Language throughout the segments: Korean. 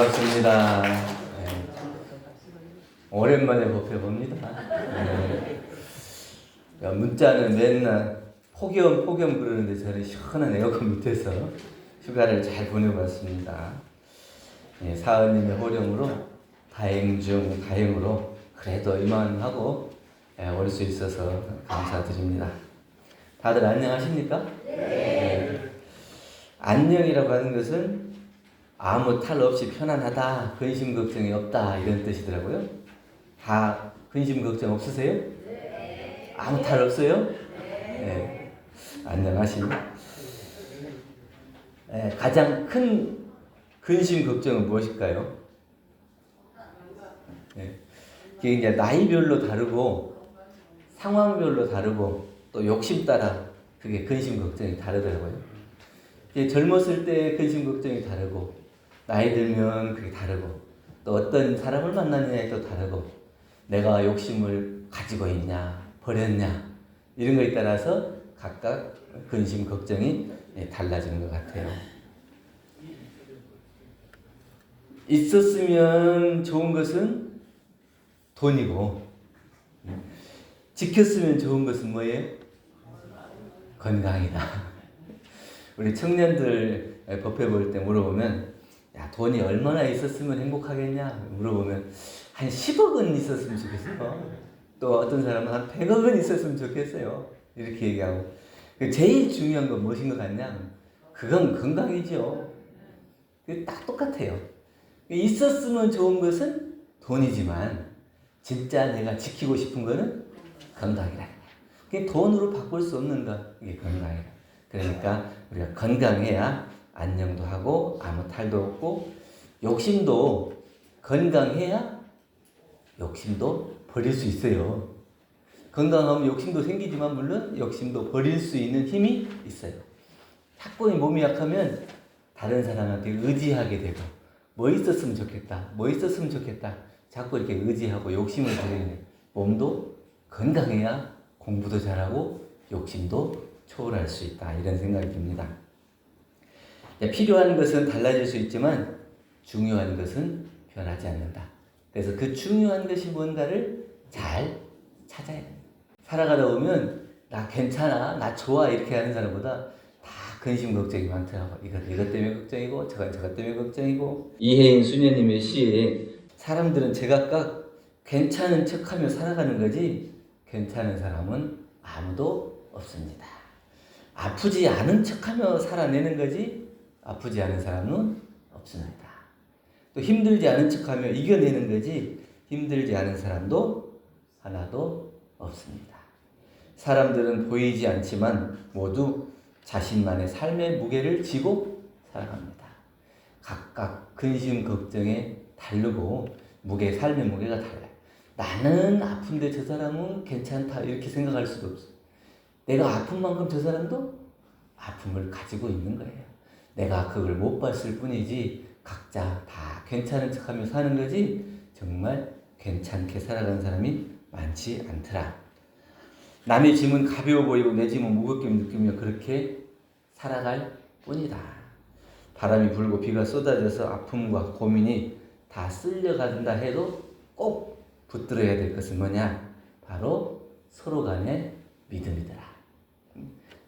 반갑습니다. 오랜만에 법회봅니다. 문자는 맨날 폭염 그러는데 저는 시원한 에어컨 밑에서 휴가를 잘 보내봤습니다. 사은님의 호령으로 다행 중 다행으로 그래도 이만하고 올 수 있어서 감사드립니다. 다들 안녕하십니까? 네. 안녕이라고 하는 것은 아무 탈 없이 편안하다, 근심 걱정이 없다 이런 뜻이더라고요. 다 근심 걱정 없으세요? 네. 아무 탈 없어요? 네. 안녕하십니까? 가장 큰 근심 걱정은 무엇일까요? 네. 이게 이제 나이별로 다르고 상황별로 다르고 또 욕심 따라 그게 근심 걱정이 다르더라고요. 젊었을 때 근심 걱정이 다르고 나이 들면 그게 다르고 또 어떤 사람을 만나느냐에 또 다르고 내가 욕심을 가지고 있냐 버렸냐 이런 거에 따라서 각각 근심 걱정이 달라지는 것 같아요. 있었으면 좋은 것은 돈이고 지켰으면 좋은 것은 뭐예요? 건강이다. 우리 청년들 법회 볼 때 물어보면 야 돈이 얼마나 있었으면 행복하겠냐 물어보면 한 10억은 있었으면 좋겠어요. 또 어떤 사람은 한 100억은 있었으면 좋겠어요. 이렇게 얘기하고 제일 중요한 건 무엇인 것 같냐? 그건 건강이죠. 딱 똑같아요. 있었으면 좋은 것은 돈이지만 진짜 내가 지키고 싶은 거는 건강이라. 그게 돈으로 바꿀 수 없는 것, 이게 건강이라. 그러니까 우리가 건강해야 안녕도 하고 아무 탈도 없고 욕심도 건강해야 욕심도 버릴 수 있어요. 건강하면 욕심도 생기지만 물론 욕심도 버릴 수 있는 힘이 있어요. 자꾸 몸이 약하면 다른 사람한테 의지하게 되고 뭐 있었으면 좋겠다, 뭐 있었으면 좋겠다 자꾸 이렇게 의지하고 욕심을 부리는 몸도 건강해야 공부도 잘하고 욕심도 초월할 수 있다 이런 생각이 듭니다. 필요한 것은 달라질 수 있지만 중요한 것은 변하지 않는다. 그래서 그 중요한 것이 뭔가를 잘 찾아야 됩니다. 살아가다 보면 나 괜찮아, 나 좋아 이렇게 하는 사람보다 다 근심 걱정이 많더라고. 이것 때문에 걱정이고 저것 때문에 걱정이고. 이혜인 수녀님의 시에 사람들은 제각각 괜찮은 척하며 살아가는 거지 괜찮은 사람은 아무도 없습니다. 아프지 않은 척하며 살아내는 거지 아프지 않은 사람은 없습니다. 또 힘들지 않은 척하며 이겨내는 거지 힘들지 않은 사람도 하나도 없습니다. 사람들은 보이지 않지만 모두 자신만의 삶의 무게를 지고 살아갑니다. 각각 근심 걱정에 다르고 삶의 무게가 달라요. 나는 아픈데 저 사람은 괜찮다 이렇게 생각할 수도 없어요. 내가 아픈 만큼 저 사람도 아픔을 가지고 있는 거예요. 내가 그걸 못 봤을 뿐이지 각자 다 괜찮은 척하며 사는 거지 정말 괜찮게 살아가는 사람이 많지 않더라. 남의 짐은 가벼워 보이고 내 짐은 무겁게 느끼며 그렇게 살아갈 뿐이다. 바람이 불고 비가 쏟아져서 아픔과 고민이 다 쓸려간다 해도 꼭 붙들어야 될 것은 뭐냐? 바로 서로 간의 믿음이더라.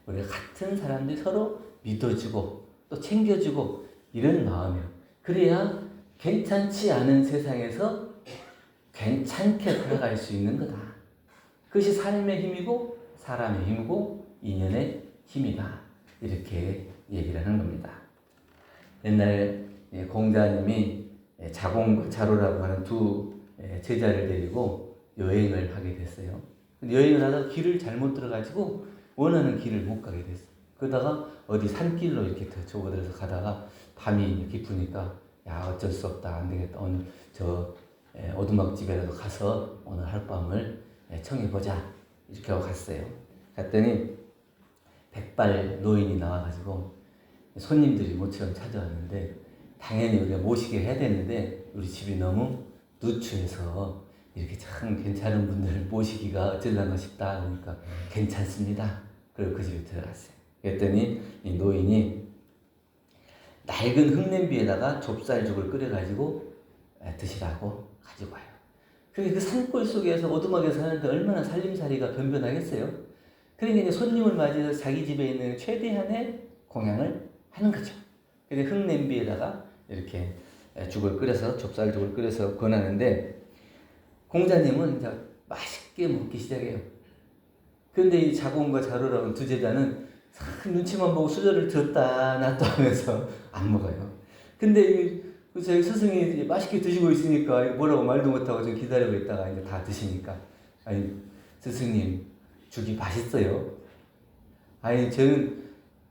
우리가 같은 사람들이 서로 믿어주고 또 챙겨주고 이런 마음이요. 그래야 괜찮지 않은 세상에서 괜찮게 살아갈 수 있는 거다. 그것이 삶의 힘이고 사람의 힘이고 인연의 힘이다. 이렇게 얘기를 하는 겁니다. 옛날 공자님이 자공과 자로라고 하는 두 제자를 데리고 여행을 하게 됐어요. 여행을 하다가 길을 잘못 들어가지고 원하는 길을 못 가게 됐어요. 그러다가 어디 산길로 이렇게 접어들어서 가다가 밤이 깊으니까 야 어쩔 수 없다 안 되겠다 오늘 저 오두막집에라도 가서 오늘 하룻밤을 청해보자 이렇게 하고 갔어요. 갔더니 백발 노인이 나와가지고 손님들이 모처럼 찾아왔는데 당연히 우리가 모시게 해야 되는데 우리 집이 너무 누추해서 이렇게 참 괜찮은 분들을 모시기가 어쩌려나 싶다 그러니까 괜찮습니다. 그리고 그 집에 들어갔어요. 그랬더니 이 노인이 낡은 흙냄비에다가 좁쌀죽을 끓여가지고 드시라고 가지고 와요. 그러니까 그 산골 속에서 오두막에 사는데 얼마나 살림살이가 변변하겠어요. 그러니까 이제 손님을 맞이해서 자기 집에 있는 최대한의 공양을 하는 거죠. 그래서 흙냄비에다가 이렇게 죽을 끓여서 좁쌀죽을 끓여서 권하는데 공자님은 이제 맛있게 먹기 시작해요. 그런데 이 자공과 자로라는 두 제자는 눈치만 보고 수저를 들었다 놨다 하면서 안 먹어요. 근데 저희 스승이 맛있게 드시고 있으니까 뭐라고 말도 못하고 좀 기다리고 있다가 이제 다 드시니까, 아니 스승님 죽이 맛있어요. 아니 저는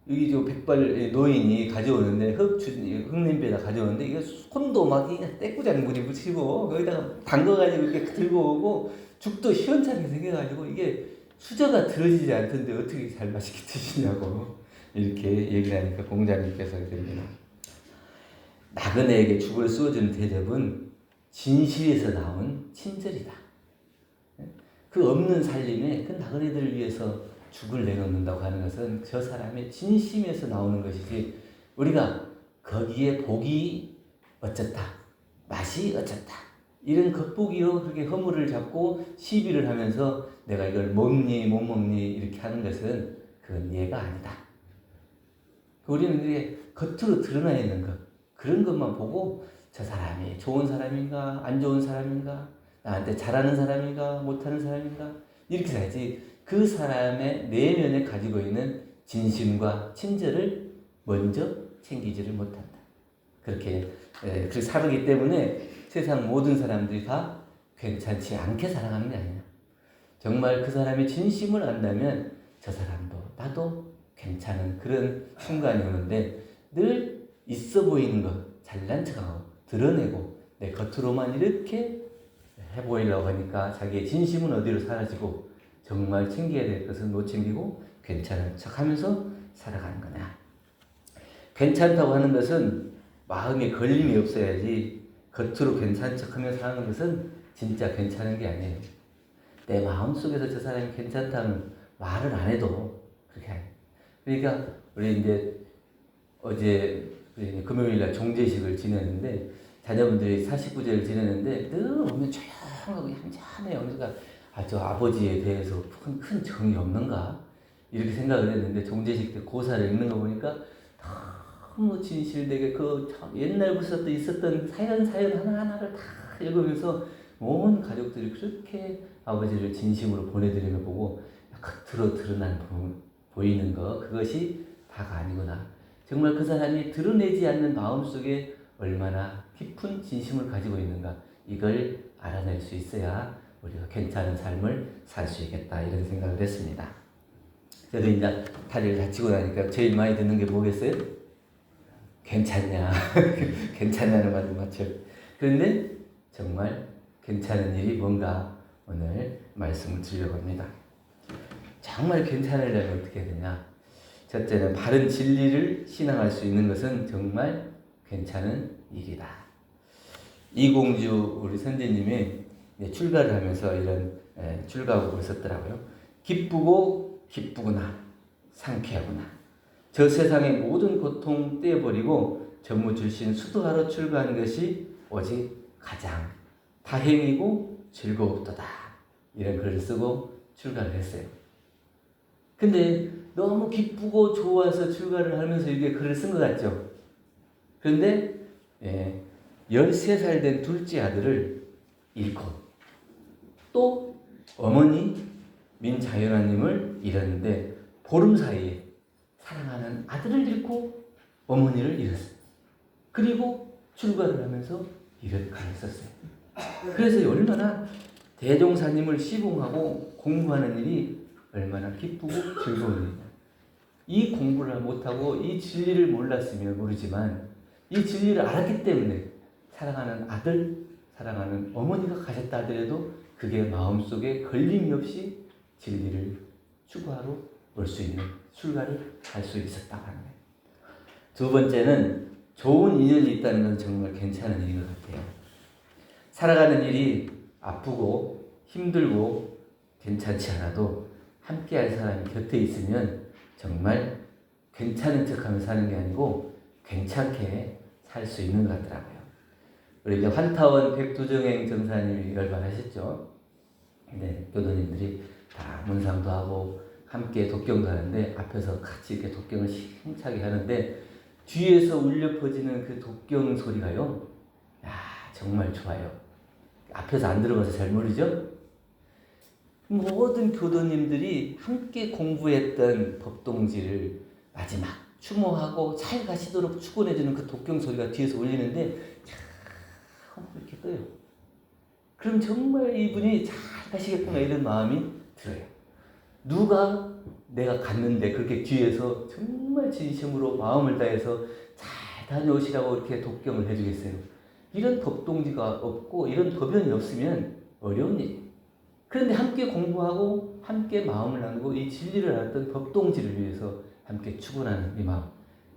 여기 저 백발 노인이 가져오는데 흙냄비에다 가져오는데 이거 손도 막 떼꾸장물이 묻히고 거기다가 담가가지고 이렇게 들고 오고 죽도 시원찮게 생겨가지고 이게 수저가 들어지지 않던데 어떻게 잘 맛있게 드시냐고 이렇게 얘기를 하니까 공자님께서 그럽니다. 나그네에게 죽을 쏘주는 대접은 진실에서 나온 친절이다. 그 없는 살림에 그 나그네들을 위해서 죽을 내놓는다고 하는 것은 저 사람의 진심에서 나오는 것이지, 우리가 거기에 복이 어쩌다, 맛이 어쩌다 이런 겉보기로 그렇게 허물을 잡고 시비를 하면서 내가 이걸 먹니 못 먹니 이렇게 하는 것은 그건 예가 아니다. 우리는 그게 겉으로 드러나 있는 것, 그런 것만 보고 저 사람이 좋은 사람인가 안 좋은 사람인가, 나한테 잘하는 사람인가 못하는 사람인가 이렇게 해야지, 그 사람의 내면에 가지고 있는 진심과 친절을 먼저 챙기지를 못한다. 그렇게 살기 때문에 세상 모든 사람들이 다 괜찮지 않게 살아가는 게 아니야. 정말 그 사람의 진심을 안다면 저 사람도 나도 괜찮은 그런 순간이 오는데, 늘 있어 보이는 것, 잘난 척하고 드러내고 내 겉으로만 이렇게 해보이려고 하니까 자기의 진심은 어디로 사라지고 정말 챙겨야 될 것은 못 챙기고 괜찮은 척하면서 살아가는 거냐. 괜찮다고 하는 것은 마음에 걸림이 없어야지, 겉으로 괜찮은 척하면서 사는 것은 진짜 괜찮은 게 아니에요. 내 마음속에서 저 사람이 괜찮다는 말을 안 해도 그렇게 해요. 그러니까 우리 이제 어제 금요일날 종제식을 지내는데 자녀분들이 49제를 지내는데 늘 오면 조용하고 얌전해요. 그러니까 저 아버지에 대해서 큰 정이 없는가 이렇게 생각을 했는데, 종제식 때 고사를 읽는 거 보니까 너무 진실되게 그 옛날부터 있었던 사연 하나하나를 다 읽으면서 온 가족들이 그렇게 아버지를 진심으로 보내드리는 거 보고 겉으로 드러난 보이는 거, 그것이 다가 아니구나. 정말 그 사람이 드러내지 않는 마음속에 얼마나 깊은 진심을 가지고 있는가, 이걸 알아낼 수 있어야 우리가 괜찮은 삶을 살 수 있겠다, 이런 생각을 했습니다. 저도 이제 다리를 다치고 나니까 제일 많이 듣는 게 뭐겠어요? 괜찮냐? 괜찮냐는 말을 맞죠. 그런데 정말 괜찮은 일이 뭔가 오늘 말씀을 드리려고 합니다. 정말 괜찮으려면 어떻게 해야 되냐? 첫째는 바른 진리를 신앙할 수 있는 것은 정말 괜찮은 일이다. 이공주 우리 선생님이 출가를 하면서 이런 출가곡을 썼더라고요. 기쁘구나 상쾌하구나. 저 세상의 모든 고통 떼어버리고 전무출신 수도하러 출가하는 것이 오직 가장 다행이고 즐거웠도다. 이런 글을 쓰고 출가를 했어요. 근데 너무 기쁘고 좋아서 출가를 하면서 이게 글을 쓴 것 같죠. 그런데 13살 된 둘째 아들을 잃고 또 어머니 민자연아님을 잃었는데, 보름 사이에 사랑하는 아들을 잃고 어머니를 잃었어요. 그리고 출가를 하면서 이런 글을 썼어요. 그래서 얼마나 대종사님을 시봉하고 공부하는 일이 얼마나 기쁘고 즐거운 일이냐. 이 공부를 못하고 이 진리를 몰랐으면 모르지만 이 진리를 알았기 때문에 사랑하는 아들, 사랑하는 어머니가 가셨다 하더라도 그게 마음속에 걸림이 없이 진리를 추구하러 올 수 있는 출가를 할 수 있었다고 하는 거예요. 두 번째는 좋은 인연이 있다는 건 정말 괜찮은 일인 것 같아요. 살아가는 일이 아프고 힘들고 괜찮지 않아도 함께할 사람이 곁에 있으면 정말 괜찮은 척하면서 사는 게 아니고 괜찮게 살 수 있는 것 같더라고요. 우리 이제 환타원 백두정행 전사님이 열반하셨죠. 근데 교도님들이 다 문상도 하고 함께 독경도 하는데 앞에서 같이 이렇게 독경을 힘차게 하는데 뒤에서 울려 퍼지는 그 독경 소리가요. 야, 정말 좋아요. 앞에서 안 들어봐서 잘 모르죠? 모든 교도님들이 함께 공부했던 법동지를 마지막 추모하고 잘 가시도록 축원해주는 그 독경 소리가 뒤에서 울리는데 참 이렇게 떠요. 그럼 정말 이분이 잘 가시겠구나 이런 마음이 들어요. 누가 내가 갔는데 그렇게 뒤에서 정말 진심으로 마음을 다해서 잘 다녀오시라고 이렇게 독경을 해주겠어요. 이런 법동지가 없고 이런 법연이 없으면 어려운 일이에요. 그런데 함께 공부하고 함께 마음을 나누고 이 진리를 알았던 법동지를 위해서 함께 축원하는 이 마음,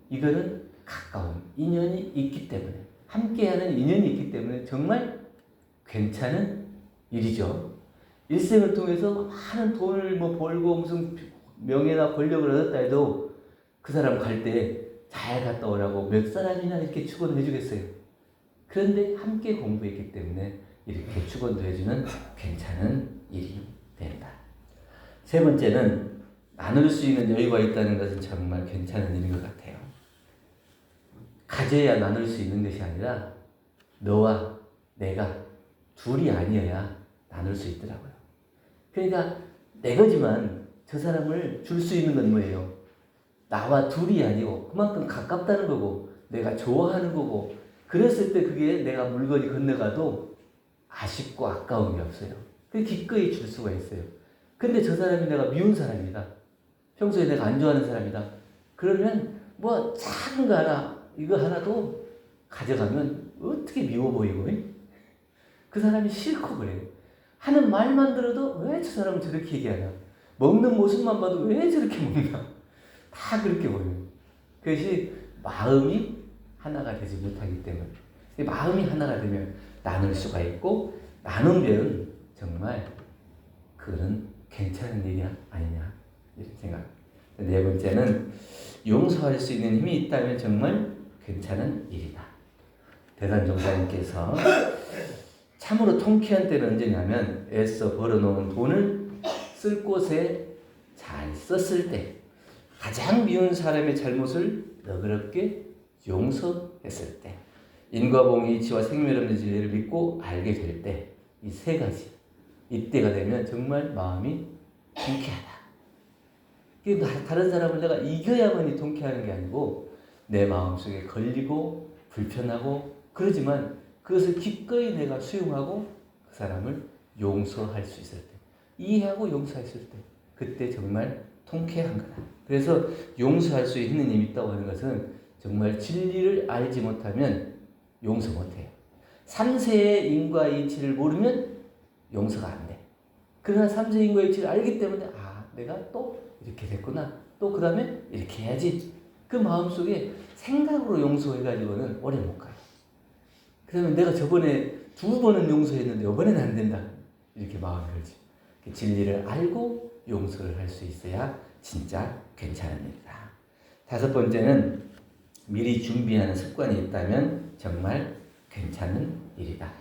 이거는 가까운 인연이 있기 때문에, 함께하는 인연이 있기 때문에 정말 괜찮은 일이죠. 일생을 통해서 많은 돈을 벌고 무슨 명예나 권력을 얻었다 해도 그 사람 갈 때 잘 갔다 오라고 몇 사람이나 이렇게 축원을 해주겠어요. 그런데 함께 공부했기 때문에 이렇게 축원도 해주는 괜찮은 일이 된다. 세 번째는 나눌 수 있는 여유가 있다는 것은 정말 괜찮은 일인 것 같아요. 가져야 나눌 수 있는 것이 아니라 너와 내가 둘이 아니어야 나눌 수 있더라고요. 그러니까 내 거지만 저 사람을 줄 수 있는 건 뭐예요? 나와 둘이 아니고 그만큼 가깝다는 거고 내가 좋아하는 거고, 그랬을 때 그게 내가 물건이 건너가도 아쉽고 아까운 게 없어요. 그래서 기꺼이 줄 수가 있어요. 근데 저 사람이 내가 미운 사람이다. 평소에 내가 안 좋아하는 사람이다. 그러면 뭐 작은 거 하나, 이거 하나도 가져가면 어떻게 미워 보이고 그 사람이 싫고 그래요. 하는 말만 들어도 왜 저 사람은 저렇게 얘기하나, 먹는 모습만 봐도 왜 저렇게 먹나, 다 그렇게 보여요. 그것이 마음이 하나가 되지 못하기 때문에. 마음이 하나가 되면 나눌 수가 있고, 나누면 정말 그건 괜찮은 일이 아니냐 이런 생각. 네 번째는 용서할 수 있는 힘이 있다면 정말 괜찮은 일이다. 대단종사님께서 참으로 통쾌한 때는 언제냐면 애써 벌어놓은 돈을 쓸 곳에 잘 썼을 때, 가장 미운 사람의 잘못을 너그럽게 용서했을 때, 인과봉의 이치와 생멸없는 진리를 믿고 알게 될 때, 이 세 가지, 이때가 되면 정말 마음이 통쾌하다. 다른 사람을 내가 이겨야만이 통쾌하는 게 아니고 내 마음속에 걸리고 불편하고 그러지만 그것을 기꺼이 내가 수용하고 그 사람을 용서할 수 있을 때, 이해하고 용서했을 때, 그때 정말 통쾌한 거다. 그래서 용서할 수 있는 힘이 있다고 하는 것은 정말 진리를 알지 못하면 용서 못해요. 3세의 인과 이치를 모르면 용서가 안 돼. 그러나 3세 인과 이치를 알기 때문에 내가 또 이렇게 됐구나, 또 그 다음에 이렇게 해야지, 그 마음속에 생각으로 용서해가지고는 오래 못 가요. 그러면 내가 저번에 2번은 용서했는데 이번에는 안 된다, 이렇게 마음이 걸지. 진리를 알고 용서를 할 수 있어야 진짜 괜찮은 일이다. 5번째는 미리 준비하는 습관이 있다면 정말 괜찮은 일이다.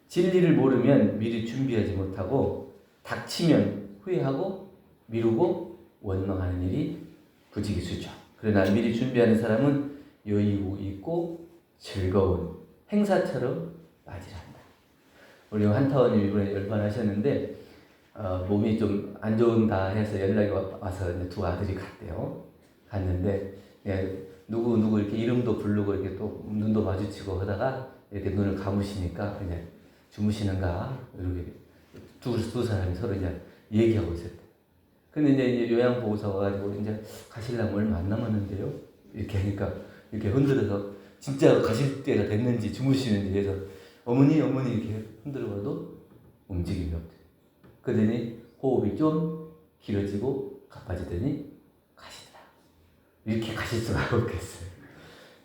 진리를 모르면 미리 준비하지 못하고 닥치면 후회하고 미루고 원망하는 일이 부지기수죠. 그러나 미리 준비하는 사람은 여유 있고 즐거운 행사처럼 맞이한다. 우리 한타원님 이번에 열반하셨는데 몸이 좀 안 좋은다 해서 연락이 와서 이제 2 아들이 갔대요. 갔는데 누구 이렇게 이름도 부르고 이렇게 또 눈도 마주치고 하다가 이렇게 눈을 감으시니까 이제 주무시는가 이렇게 두 사람이 서로 이제 얘기하고 있었대. 근데 이제 요양보호사 와가지고 이제 가시려면 얼마 안 남았는데요, 이렇게 하니까 이렇게 흔들어서 진짜 가실 때가 됐는지 주무시는지 해서 어머니 이렇게 흔들어봐도 움직임이 없대. 그러더니 호흡이 좀 길어지고 가빠지더니 가시더라. 이렇게 가실 수가 없겠어요.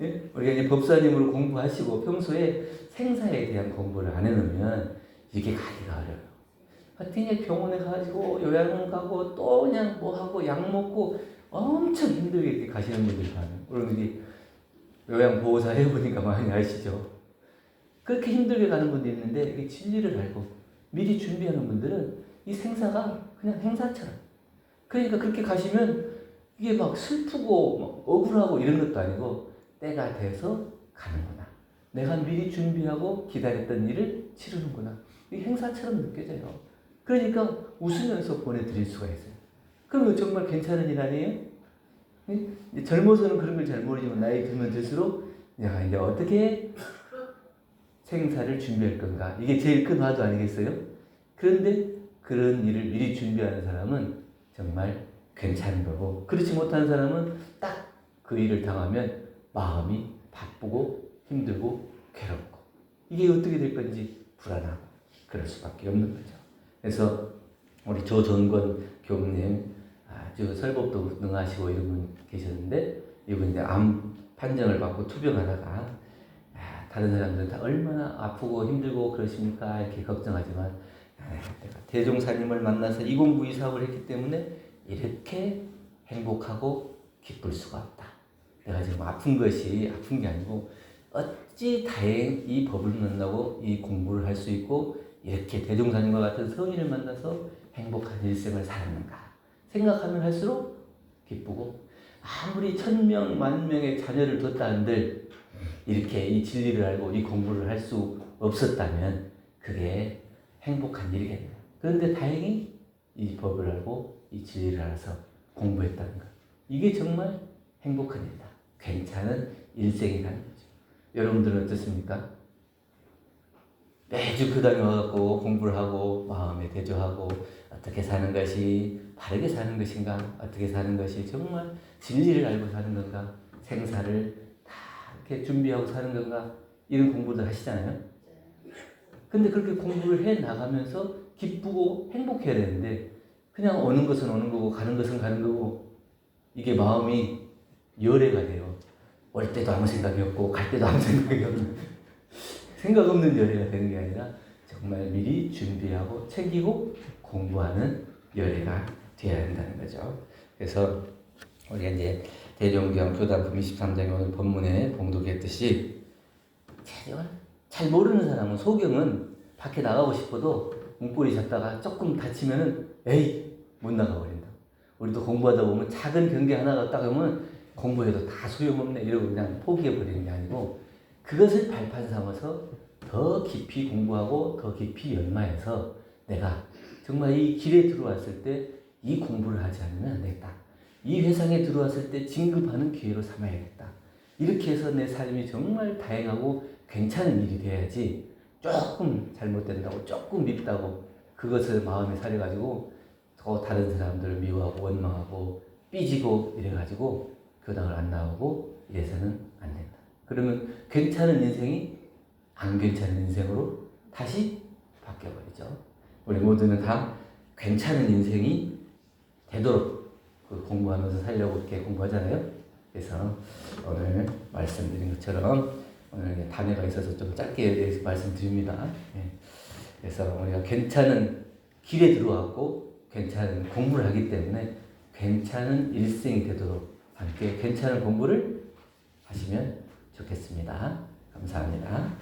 예? 우리가 이제 법사님으로 공부하시고 평소에 생사에 대한 공부를 안 해놓으면 이게 가기가 어려워요. 하여튼 병원에 가가지고 요양원 가고 또 그냥 뭐 하고 약 먹고 엄청 힘들게 이렇게 가시는 분들이 많아요. 그러면 요양보호사 해보니까 많이 아시죠? 그렇게 힘들게 가는 분도 있는데 이 진리를 알고 미리 준비하는 분들은 이 생사가 그냥 행사처럼. 그러니까 그렇게 가시면 이게 막 슬프고 막 억울하고 이런 것도 아니고 때가 돼서 가는구나. 내가 미리 준비하고 기다렸던 일을 치르는구나. 이 행사처럼 느껴져요. 그러니까 웃으면서 보내드릴 수가 있어요. 그럼 정말 괜찮은 일 아니에요? 젊어서는 그런 걸 잘 모르지만 나이 들면 들수록 내가 이제 어떻게 생사를 준비할 건가. 이게 제일 큰 화두 아니겠어요? 그런데 그런 일을 미리 준비하는 사람은 정말 괜찮은 거고, 그렇지 못한 사람은 딱 그 일을 당하면 마음이 바쁘고 힘들고 괴롭고, 이게 어떻게 될 건지 불안하고 그럴 수밖에 없는 거죠. 그래서 우리 조정권 교수님 아주 설법도 능하시고 이런 분 계셨는데, 이분 이제 암 판정을 받고 투병하다가 다른 사람들은 다 얼마나 아프고 힘들고 그러십니까 이렇게 걱정하지만 내가 대종사님을 만나서 이 공부 이 사업을 했기 때문에 이렇게 행복하고 기쁠 수가 없다. 내가 지금 아픈 것이 아픈 게 아니고 어찌 다행 이 법을 만나고 이 공부를 할 수 있고 이렇게 대종사님과 같은 성인을 만나서 행복한 일생을 살았는가 생각하면 할수록 기쁘고, 아무리 1000명, 10,000명의 자녀를 뒀다 한들 이렇게 이 진리를 알고 이 공부를 할 수 없었다면 그게 행복한 일이겠네요. 그런데 다행히 이 법을 알고 이 진리를 알아서 공부했다는 것, 이게 정말 행복한 일이다. 괜찮은 일생이라는 거죠. 여러분들은 어떻습니까? 매주 그 당에 와갖고 공부를 하고 마음에 대조하고 어떻게 사는 것이 바르게 사는 것인가, 어떻게 사는 것이 정말 진리를 알고 사는 건가, 생사를 다 이렇게 준비하고 사는 건가, 이런 공부도 하시잖아요. 근데 그렇게 공부를 해 나가면서 기쁘고 행복해야 되는데 그냥 오는 것은 오는 거고 가는 것은 가는 거고, 이게 마음이 열애가 돼요. 올 때도 아무 생각이 없고 갈 때도 아무 생각이 없는 생각 없는 열애가 되는 게 아니라 정말 미리 준비하고 챙기고 공부하는 열애가 되어야 한다는 거죠. 그래서 우리가 이제 대종경 교단품 23장의 오늘 본문에 봉독했듯이 잘 모르는 사람은 소경은 밖에 나가고 싶어도 문고리 잡다가 조금 다치면은 에이 못 나가버린다. 우리도 공부하다 보면 작은 경계 하나가 딱 하면 공부해도 다 소용없네 이러고 그냥 포기해버리는 게 아니고, 그것을 발판 삼아서 더 깊이 공부하고 더 깊이 연마해서 내가 정말 이 길에 들어왔을 때 이 공부를 하지 않으면 안 되겠다. 이 회상에 들어왔을 때 진급하는 기회로 삼아야겠다. 이렇게 해서 내 삶이 정말 다양하고 괜찮은 일이 돼야지, 조금 잘못된다고 조금 밉다고 그것을 마음에 사려가지고 더 다른 사람들을 미워하고 원망하고 삐지고 이래가지고 교당을 안 나오고 이래서는 안 된다. 그러면 괜찮은 인생이 안 괜찮은 인생으로 다시 바뀌어버리죠. 우리 모두는 다 괜찮은 인생이 되도록 그 공부하면서 살려고 이렇게 공부하잖아요. 그래서 오늘 말씀드린 것처럼 오늘 단회가 있어서 좀 짧게 말씀드립니다. 그래서 우리가 괜찮은 길에 들어왔고 괜찮은 공부를 하기 때문에 괜찮은 일생이 되도록 함께 괜찮은 공부를 하시면 좋겠습니다. 감사합니다.